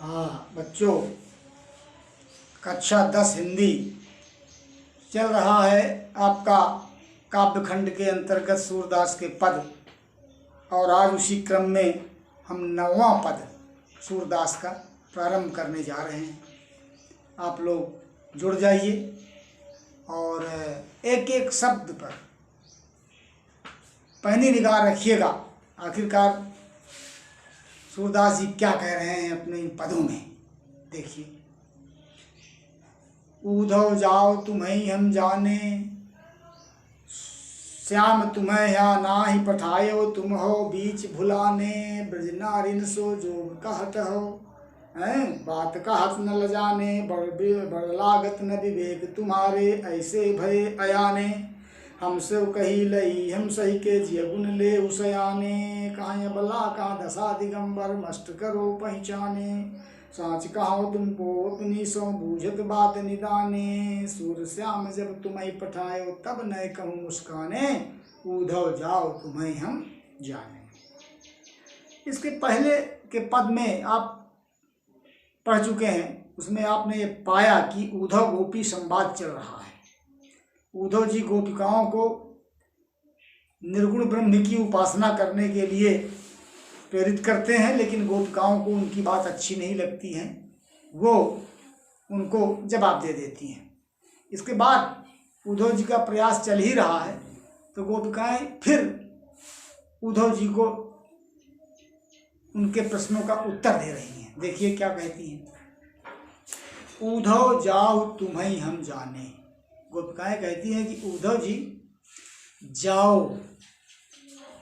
हाँ बच्चों, कक्षा 10 हिंदी चल रहा है आपका काव्यखंड के अंतर्गत सूरदास के पद। और आज उसी क्रम में हम 9वां पद सूरदास का प्रारंभ करने जा रहे हैं। आप लोग जुड़ जाइए और एक एक शब्द पर पैनी निगाह रखिएगा। आखिरकार सूरदास जी क्या कह रहे हैं अपने इन पदों में, देखिए। ऊधव जाओ तुम्हें हम जाने, श्याम तुम्हें या ना ही पठायो, तुम हो बीच भुलाने, ब्रज नारिन सो जोग कहत हो, बात कहत न ल जाने, बड़ लागत न विवेक तुम्हारे, ऐसे भय अयाने, हमसे कही लई हम सही के जिय गुण ले उसयाने, कहाँ बला कहाँ दशा दिगंबर मस्त करो पहचाने, साँच कहो तुमको अपनी सो बूझत बात निदाने, सूर श्याम जब तुम्हें पठायो तब नए कहूँ मुस्काने, ऊधव जाओ तुम्हें हम जाने। इसके पहले के पद में आप पढ़ चुके हैं, उसमें आपने ये पाया कि ऊधव गोपी संवाद चल रहा है। ऊधव जी गोपिकाओं को निर्गुण ब्रह्म की उपासना करने के लिए प्रेरित करते हैं, लेकिन गोपिकाओं को उनकी बात अच्छी नहीं लगती है, वो उनको जवाब दे देती हैं। इसके बाद उद्धव जी का प्रयास चल ही रहा है तो गोपिकाएं फिर उद्धव जी को उनके प्रश्नों का उत्तर दे रही हैं। देखिए क्या कहती हैं। ऊधव जाओ तुम्हें हम जाने, गोपिकाएं कहती हैं कि उद्धव जी जाओ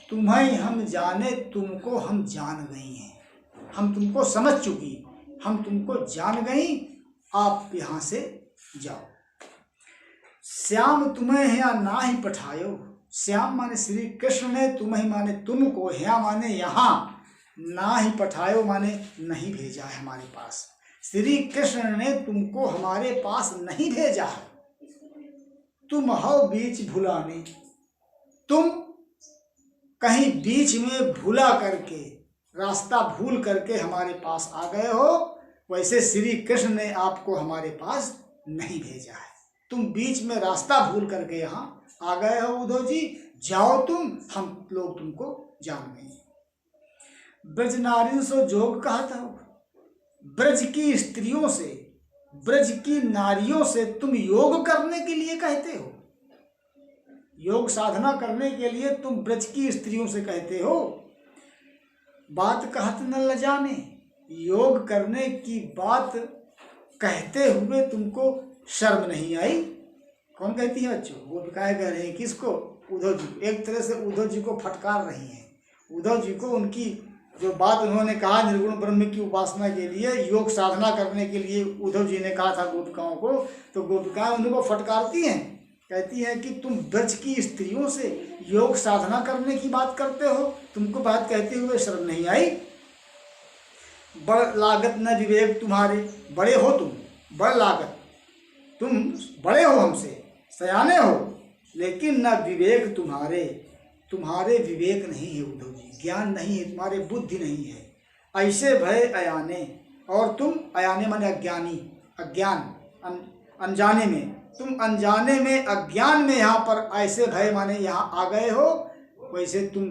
तुम्हें हम जाने, तुमको हम जान गई हैं, हम तुमको समझ चुकी, हम तुमको जान गई, आप यहाँ से जाओ। श्याम तुम्हें या ना ही पठायो, श्याम माने श्री कृष्ण ने, तुम्हें माने तुमको, या माने यहाँ, ना ही पठायो माने नहीं भेजा है हमारे पास। श्री कृष्ण ने तुमको हमारे पास नहीं भेजा है। तुम हो बीच भुलाने, तुम कहीं बीच में भूला करके, रास्ता भूल करके हमारे पास आ गए हो, वैसे श्री कृष्ण ने आपको हमारे पास नहीं भेजा है। तुम बीच में रास्ता भूल करके यहाँ आ गए हो उद्धव जी, जाओ तुम, हम लोग तुमको जान गए। ब्रज नारिन सो जोग कहत हो, ब्रज की स्त्रियों से, ब्रज की नारियों से तुम योग करने के लिए कहते हो, योग साधना करने के लिए तुम ब्रज की स्त्रियों से कहते हो। बात कहत न ल जाने, योग करने की बात कहते हुए तुमको शर्म नहीं आई। कौन कहती है बच्चों? गोपिकाएं कह रहे हैं किसको? उद्धव जी को। एक तरह से उद्धव जी को फटकार रही हैं। उद्धव जी को उनकी जो बात उन्होंने कहा निर्गुण ब्रह्म की उपासना के लिए, योग साधना करने के लिए उद्धव जी ने कहा था गोपिकाओं को, तो गोपिकाएं उनको फटकारती हैं, कहती हैं कि तुम ब्रज की स्त्रियों से योग साधना करने की बात करते हो, तुमको बात कहते हुए शर्म नहीं आई। बड़ लागत न विवेक तुम्हारे, बड़े हो तुम, बड़ लागत, तुम बड़े हो हमसे, सयाने हो, लेकिन न विवेक तुम्हारे, तुम्हारे विवेक नहीं है उद्धव जी, ज्ञान नहीं है तुम्हारे, बुद्धि नहीं है। ऐसे भय अयाने, और तुम अयाने माने अज्ञानी, अज्ञान अनजाने में, तुम अनजाने में अज्ञान में यहाँ पर ऐसे भय माने यहाँ आ गए हो, वैसे तुम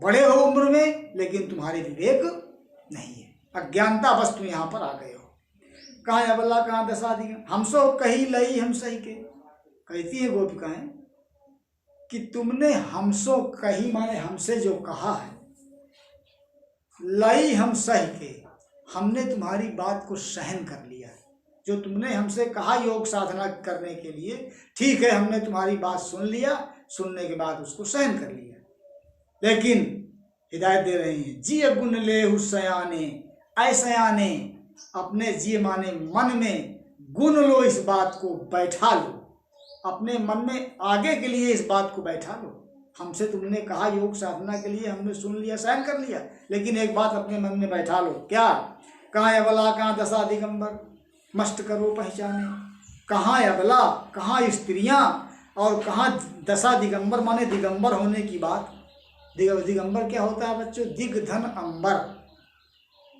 बड़े हो उम्र में, लेकिन तुम्हारे विवेक नहीं है, अज्ञानता बस तुम यहाँ पर आ गए हो। कहाँ अबला कहाँ दशा दी, हमसो कही लई हम सही के, कहती है गोपिकाएं कि तुमने हमसो कही माने हमसे जो कहा है, लई हम सही के, हमने तुम्हारी बात को सहन कर लिया। जो तुमने हमसे कहा योग साधना करने के लिए, ठीक है, हमने तुम्हारी बात सुन लिया, सुनने के बाद उसको सहन कर लिया, लेकिन हिदायत दे रहे हैं जी गुण ले हुसयाने, ऐसयाने, अपने जी माने मन में गुण लो, इस बात को बैठा लो, अपने मन में आगे के लिए इस बात को बैठा लो। हमसे तुमने कहा योग साधना के लिए, हमने सुन लिया, सहन कर लिया, लेकिन एक बात अपने मन में बैठा लो, क्या? कहाँ अबला कहाँ दशा दिगंबर मस्त करो पहचाने, कहाँ अबला, कहाँ स्त्रियां, और कहाँ दशा दिगंबर माने दिगंबर होने की बात। दिगंबर क्या होता है बच्चों? दिग धन अंबर,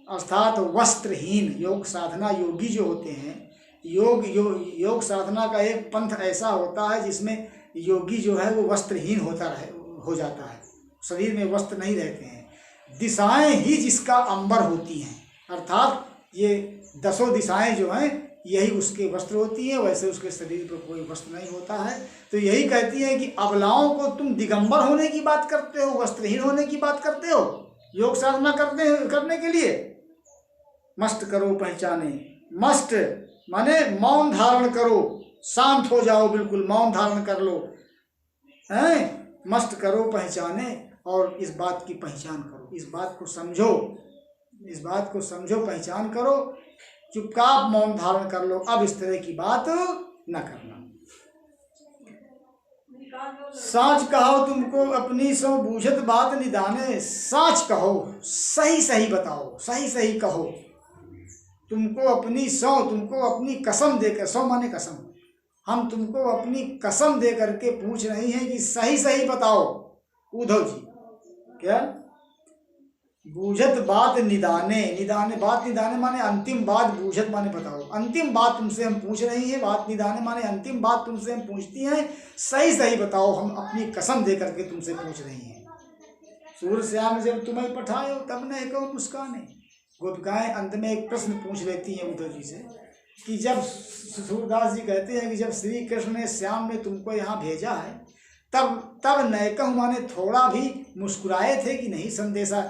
अर्थात वस्त्रहीन। योग साधना योगी जो होते हैं, योग साधना का एक पंथ ऐसा होता है जिसमें योगी जो है वो वस्त्रहीन हो जाता है, शरीर में वस्त्र नहीं रहते हैं। दिशाएं ही जिसका अंबर होती हैं, अर्थात ये 10 दिशाएं जो हैं यही उसके वस्त्र होती हैं, वैसे उसके शरीर पर कोई वस्त्र नहीं होता है। तो यही कहती है कि अबलाओं को तुम दिगंबर होने की बात करते हो, वस्त्रहीन होने की बात करते हो योग साधना करने के लिए। मस्त करो पहचाने, मस्त माने मौन धारण करो, शांत हो जाओ, बिल्कुल मौन धारण कर लो, हैं, मस्त करो पहचाने, और इस बात की पहचान करो, इस बात को समझो, इस बात को समझो, पहचान करो, चुपचाप मौन धारण कर लो, अब इस तरह की बात न करना। साच कहो तुमको अपनी सो बूझत बात निदाने, साच कहो, सही सही बताओ, सही सही कहो, तुमको अपनी सौ, तुमको अपनी कसम देकर, सौ माने कसम, हम तुमको अपनी कसम दे करके पूछ रही हैं कि सही सही बताओ उद्धव जी। क्या? बूझत बात निदाने, बात निदाने माने अंतिम बात, बूझत माने बताओ, अंतिम बात तुमसे हम पूछ रही हैं, बात निदाने माने अंतिम बात तुमसे हम पूछती हैं, सही सही बताओ, हम अपनी कसम दे करके तुमसे पूछ रही हैं। सूर श्याम जब तुम्हें पठाए तब न एको मुस्काने। गोपिकाएं अंत में एक प्रश्न पूछ लेती हैं उद्धव जी से कि जब सूरदास जी कहते हैं कि जब श्री कृष्ण ने श्याम ने तुमको यहाँ भेजा है तब नैकह माने थोड़ा भी मुस्कुराए थे कि नहीं संदेशा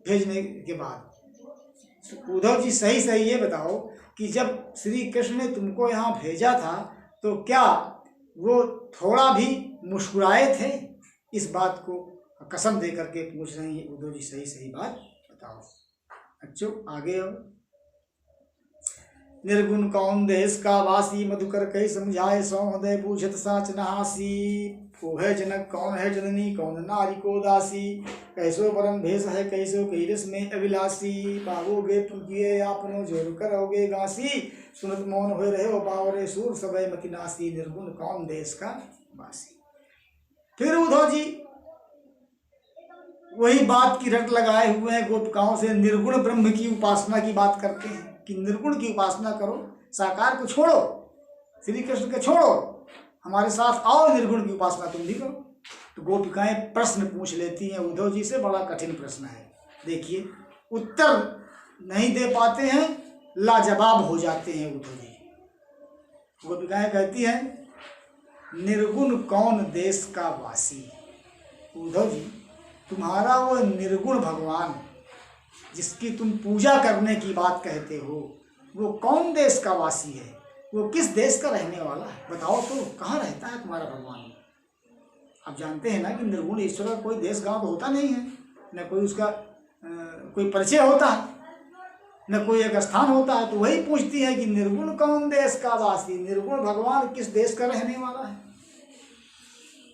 भेजने के बाद। उद्धव जी सही सही ये बताओ कि जब श्री कृष्ण ने तुमको यहाँ भेजा था तो क्या वो थोड़ा भी मुस्कुराए थे? इस बात को कसम दे करके पूछ रही हैं उद्धव जी, सही सही बात बताओ। अच्छो आगे हो। निर्गुण कौन देश का वासी, मधुकर कई समझाए सौ हृदय बूझत साच नहासी। वो है जनक कौन है जननी, कौन नारी को दासी, कैसो वरन भेष है कैसो कई रस में अभिलाषी। पावोगे पुगिए आपनो जोर करोगे गासी, सुनत मौन हो रहे हो बावरे सूर सबय मति नासी। निर्गुण कौन देश का वासी। फिर उद्धव जी वही बात की रट लगाए हुए हैं, गोपिकाओं से निर्गुण ब्रह्म की उपासना की बात करते हैं कि निर्गुण की उपासना करो, साकार को छोड़ो, श्री कृष्ण के छोड़ो, हमारे साथ आओ, निर्गुण की उपासना तुम भी करो। तो गोपिकाएं प्रश्न पूछ लेती हैं उद्धव जी से, बड़ा कठिन प्रश्न है। देखिए उत्तर नहीं दे पाते हैं, लाजवाब हो जाते हैं उद्धव जी। गोपिकाएं कहती हैं निर्गुण कौन देश का वासी। उद्धव जी तुम्हारा वो निर्गुण भगवान जिसकी तुम पूजा करने की बात कहते हो वो कौन देश का वासी है, वो किस देश का रहने वाला है, बताओ तो, कहाँ रहता है तुम्हारा भगवान। आप जानते हैं ना कि निर्गुण ईश्वर का कोई देश गांव तो होता नहीं है, न कोई उसका कोई परिचय होता है, न कोई एक स्थान होता है। तो वही पूछती है कि निर्गुण कौन देश का वासी, निर्गुण भगवान किस देश का रहने वाला है।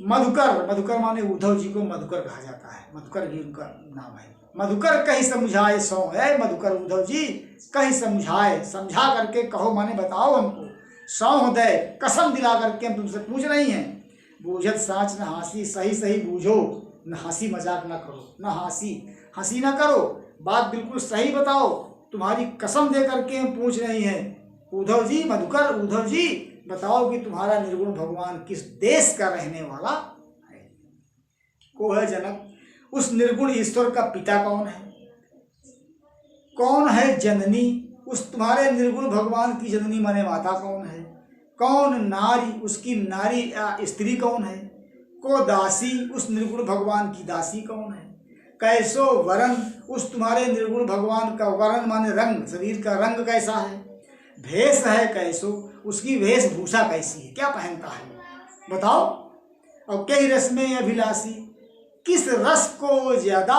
मधुकर, मधुकर माने उद्धव जी को मधुकर कहा जाता है, मधुकर भी उनका नाम है। मधुकर कहीं समझाए सौ है, मधुकर उद्धव जी कहीं समझाए, समझा करके कहो माने बताओ हमको, सौ हृदय कसम दिला करके हम तुमसे पूछ रही हैं। बूझत साच न हासी, सही सही बूझो, न हंसी मजाक न करो, न हंसी न करो, बात बिल्कुल सही बताओ, तुम्हारी कसम दे करके हम पूछ रही हैं। उद्धव जी, मधुकर उद्धव जी बताओ कि तुम्हारा निर्गुण भगवान किस देश का रहने वाला है। को है जनक, उस निर्गुण ईश्वर का पिता कौन है, कौन है जननी, उस तुम्हारे निर्गुण भगवान की जननी माने माता कौन है, कौन नारी, उसकी नारी स्त्री कौन है, को दासी, उस निर्गुण भगवान की दासी कौन है, कैसो वरण, उस तुम्हारे निर्गुण भगवान का वरण माने रंग, शरीर का रंग कैसा है, भेष है कैसो, उसकी वेशभूषा कैसी है, क्या पहनता है बताओ। और कई रस में अभिलाषी, किस रस को ज्यादा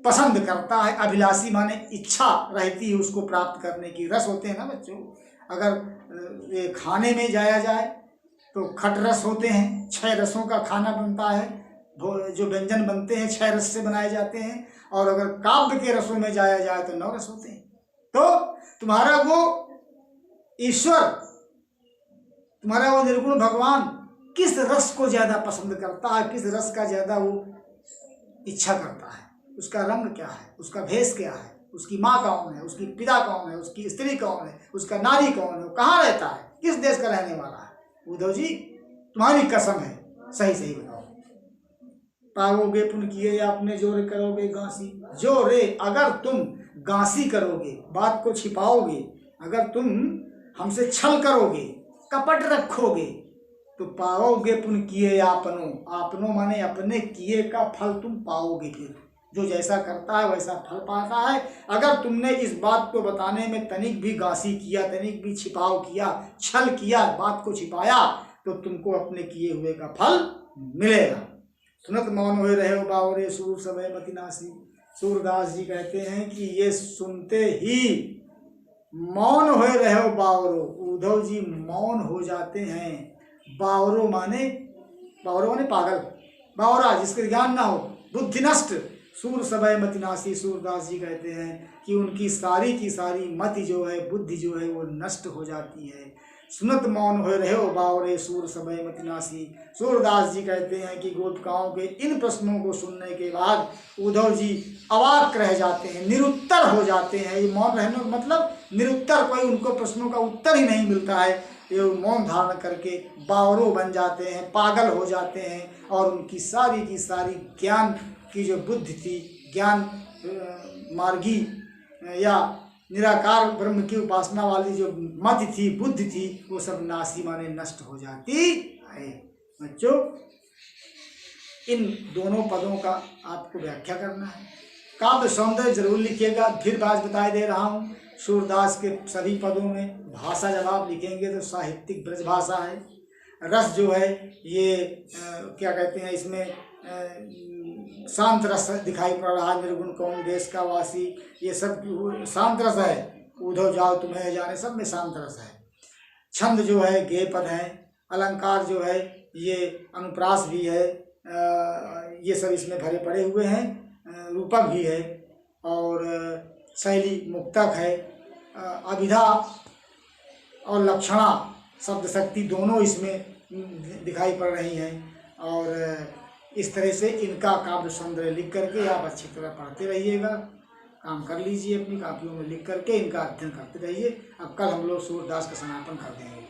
पसंद करता है। अभिलाषी माने इच्छा रहती है उसको प्राप्त करने की। रस होते हैं ना बच्चों, अगर ये खाने में जाया जाए तो खट रस होते हैं, 6 रसों का खाना बनता है, जो व्यंजन बनते हैं 6 रस से बनाए जाते हैं। और अगर काव्य के रसों में जाया जाए तो 9 रस होते हैं। तो तुम्हारा वो ईश्वर, तुम्हारा वो निर्गुण भगवान किस रस को ज्यादा पसंद करता है, किस रस का ज्यादा वो इच्छा करता है, उसका रंग क्या है, उसका भेष क्या है, उसकी माँ कौन है, उसकी पिता कौन है, उसकी स्त्री कौन है, उसका नारी कौन है, कहाँ रहता है, किस देश का रहने वाला है। उद्धव जी तुम्हारी कसम है, सही सही बताओ। पाओगे पुण्य किए या अपने जोर करोगे गांसी। जो रे अगर तुम गांसी करोगे, बात को छिपाओगे, अगर तुम हमसे छल करोगे, कपट रखोगे, तो पाओगे पुण्य किए आपनो। आपनो माने अपने किए का फल तुम पाओगे। फिर जो जैसा करता है वैसा फल पाता है। अगर तुमने इस बात को बताने में तनिक भी गांसी किया, तनिक भी छिपाव किया, छल किया, बात को छिपाया, तो तुमको अपने किए हुए का फल मिलेगा। सुनत मौन हुए रहे हो बावरे सूर समय मति नासी। सूरदास जी कहते हैं कि ये सुनते ही मौन हुए रहे हो बावरो। उद्धव जी मौन हो जाते हैं। बावरो माने पागल, बावरा जिसके ज्ञान ना हो, बुद्धि नष्ट। सूर समय मति नासी। सूरदास जी कहते हैं कि उनकी सारी की सारी मति जो है, बुद्धि जो है, वो नष्ट हो जाती है। सुनत मौन हो रहे हो बावरे सूर समय मति नासी। सूरदास जी कहते हैं कि गोपिकाओं के इन प्रश्नों को सुनने के बाद उद्धव जी अवाक रह जाते हैं, निरुत्तर हो जाते हैं। ये मौन रहने का मतलब निरुत्तर, कोई उनको प्रश्नों का उत्तर ही नहीं मिलता है। ये मौन धारण करके बावरो बन जाते हैं, पागल हो जाते हैं, और उनकी सारी की सारी ज्ञान की जो बुद्धि थी, ज्ञान मार्गी या निराकार ब्रह्म की उपासना वाली जो मति थी, बुद्धि थी, वो सब नासी माने नष्ट हो जाती है। बच्चों इन दोनों पदों का आपको व्याख्या करना है। काव्य सौंदर्य जरूर लिखिएगा, फिर बात बता दे रहा हूँ। सूरदास के सभी पदों में भाषा जब आप लिखेंगे तो साहित्यिक ब्रज भाषा है। रस जो है ये क्या कहते हैं, इसमें शांत रस दिखाई पड़ रहा है। निर्गुण कौन देश का वासी, ये सब शांत रस है। उद्धव जाओ तुम्हें जाने, सब में शांत रस है। छंद जो है गेय पद है। अलंकार जो है ये अनुप्रास भी है, ये सब इसमें भरे पड़े हुए हैं। रूपक भी है और शैली मुक्तक है। अभिधा और लक्षणा शब्द शक्ति दोनों इसमें दिखाई पड़ रही हैं। और इस तरह से इनका काव्य सौंदर्य लिख करके आप अच्छी तरह पढ़ते रहिएगा। काम कर लीजिए, अपनी कापियों में लिख करके इनका अध्ययन करते रहिए। अब कल हम लोग सूरदास का समापन कर देंगे।